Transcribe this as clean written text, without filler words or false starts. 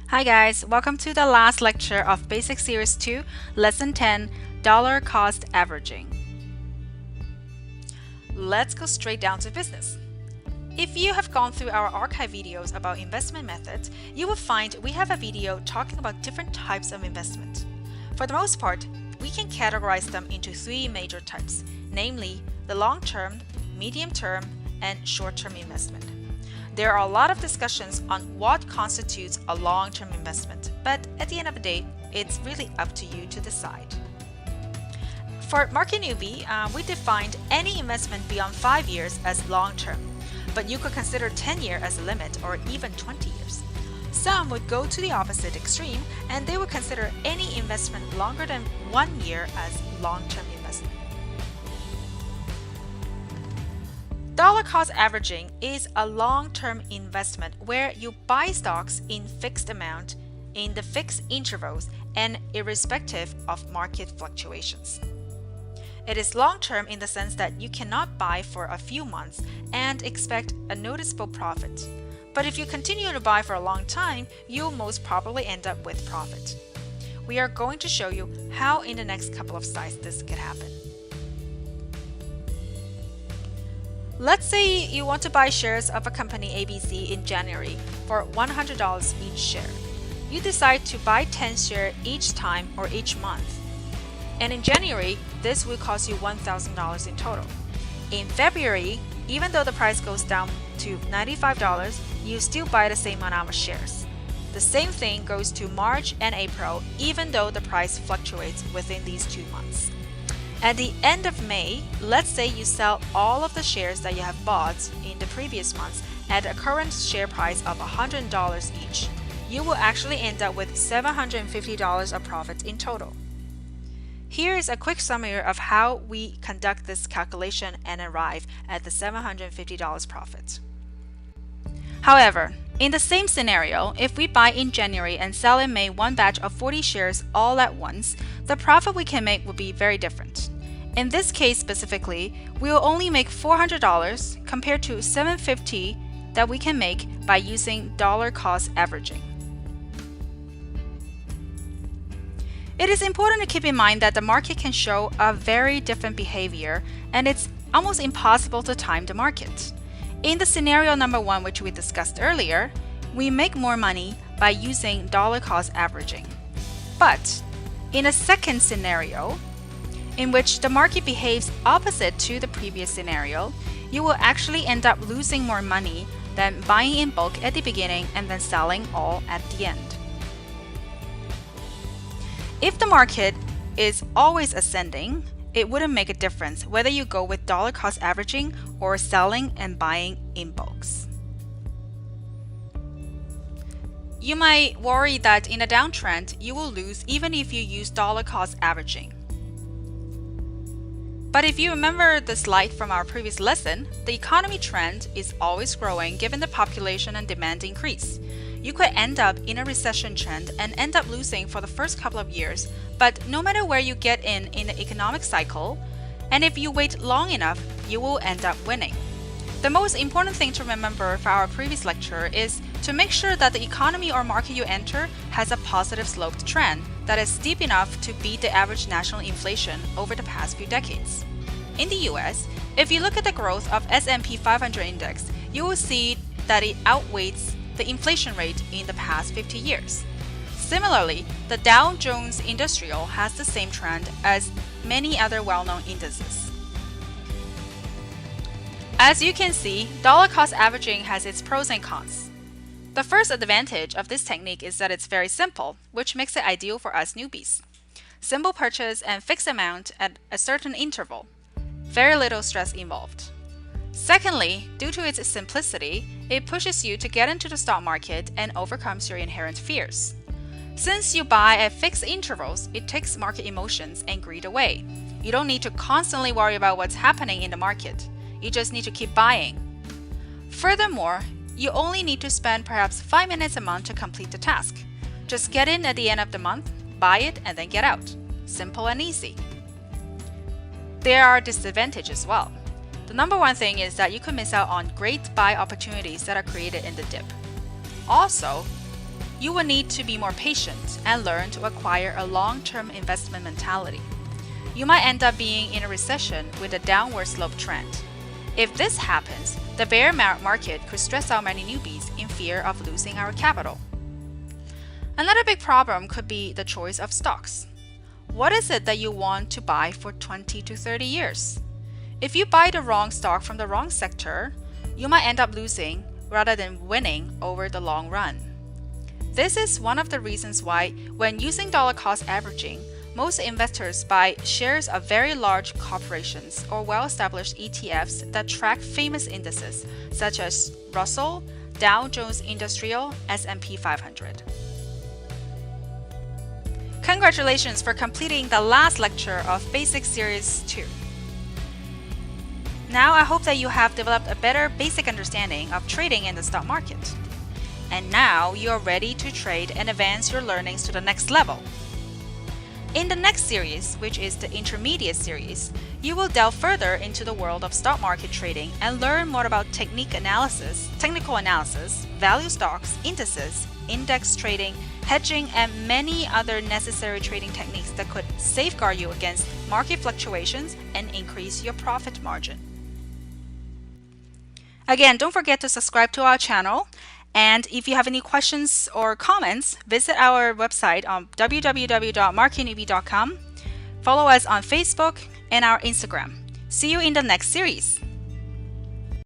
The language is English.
Hi guys, welcome to the last lecture of Basic Series 2, Lesson 10, Dollar Cost Averaging. Let's go straight down to business. If you have gone through our archive videos about investment methods, you will find we have a video talking about different types of investment. For the most part, we can categorize them into three major types, namely the long-term, medium-term, and short-term investment. There are a lot of discussions on what constitutes a long-term investment, but at the end of the day, it's really up to you to decide. For Market Newbie, we defined any investment beyond 5 years as long-term, but you could consider 10 years as a limit or even 20 years. Some would go to the opposite extreme and they would consider any investment longer than 1 year as long-term investment. Dollar cost averaging is a long-term investment where you buy stocks in fixed amount in the fixed intervals and irrespective of market fluctuations. It is long-term in the sense that you cannot buy for a few months and expect a noticeable profit. But if you continue to buy for a long time, you'll most probably end up with profit. We are going to show you how in the next couple of slides this could happen. Let's say you want to buy shares of a company ABC in January for $100 each share. You decide to buy 10 shares each time or each month. And in January, this will cost you $1,000 in total. In February, even though the price goes down to $95, you still buy the same amount of shares. The same thing goes to March and April, even though the price fluctuates within these 2 months. At the end of May, let's say you sell all of the shares that you have bought in the previous months at a current share price of $100 each. You will actually end up with $750 of profit in total. Here is a quick summary of how we conduct this calculation and arrive at the $750 profit. However, in the same scenario, if we buy in January and sell in May one batch of 40 shares all at once, the profit we can make will be very different. In this case specifically, we will only make $400 compared to $750 that we can make by using dollar cost averaging. It is important to keep in mind that the market can show a very different behavior and it's almost impossible to time the market. In the scenario number 1, which we discussed earlier, we make more money by using dollar cost averaging. But in a second scenario, in which the market behaves opposite to the previous scenario, you will actually end up losing more money than buying in bulk at the beginning and then selling all at the end. If the market is always ascending, it wouldn't make a difference whether you go with dollar cost averaging or selling and buying in bulks. You might worry that in a downtrend, you will lose even if you use dollar cost averaging. But if you remember the slide from our previous lesson, the economy trend is always growing given the population and demand increase. You could end up in a recession trend and end up losing for the first couple of years, but no matter where you get in the economic cycle, and if you wait long enough, you will end up winning. The most important thing to remember for our previous lecture is to make sure that the economy or market you enter has a positive sloped trend that is steep enough to beat the average national inflation over the past few decades. In the US, if you look at the growth of S&P 500 index, you will see that it outweighs the inflation rate in the past 50 years. Similarly, the Dow Jones Industrial has the same trend as many other well-known indices. As you can see, dollar cost averaging has its pros and cons. The first advantage of this technique is that it's very simple, which makes it ideal for us newbies. Simple purchase and fixed amount at a certain interval. Very little stress involved. Secondly, due to its simplicity, it pushes you to get into the stock market and overcomes your inherent fears. Since you buy at fixed intervals, it takes market emotions and greed away. You don't need to constantly worry about what's happening in the market. You just need to keep buying. Furthermore, you only need to spend perhaps 5 minutes a month to complete the task. Just get in at the end of the month, buy it, and then get out. Simple and easy. There are disadvantages as well. The number one thing is that you could miss out on great buy opportunities that are created in the dip. Also, you will need to be more patient and learn to acquire a long-term investment mentality. You might end up being in a recession with a downward slope trend. If this happens, the bear market could stress out many newbies in fear of losing our capital. Another big problem could be the choice of stocks. What is it that you want to buy for 20 to 30 years? If you buy the wrong stock from the wrong sector, you might end up losing rather than winning over the long run. This is one of the reasons why, when using dollar cost averaging, most investors buy shares of very large corporations or well-established ETFs that track famous indices such as Russell, Dow Jones Industrial, S&P 500. Congratulations for completing the last lecture of Basic Series 2. Now I hope that you have developed a better basic understanding of trading in the stock market. And now you are ready to trade and advance your learnings to the next level. In the next series, which is the intermediate series, you will delve further into the world of stock market trading and learn more about technical analysis, value stocks, indices, index trading, hedging, and many other necessary trading techniques that could safeguard you against market fluctuations and increase your profit margin. Again, don't forget to subscribe to our channel. And if you have any questions or comments, visit our website on www.marketnewbie.com. Follow us on Facebook and our Instagram. See you in the next series.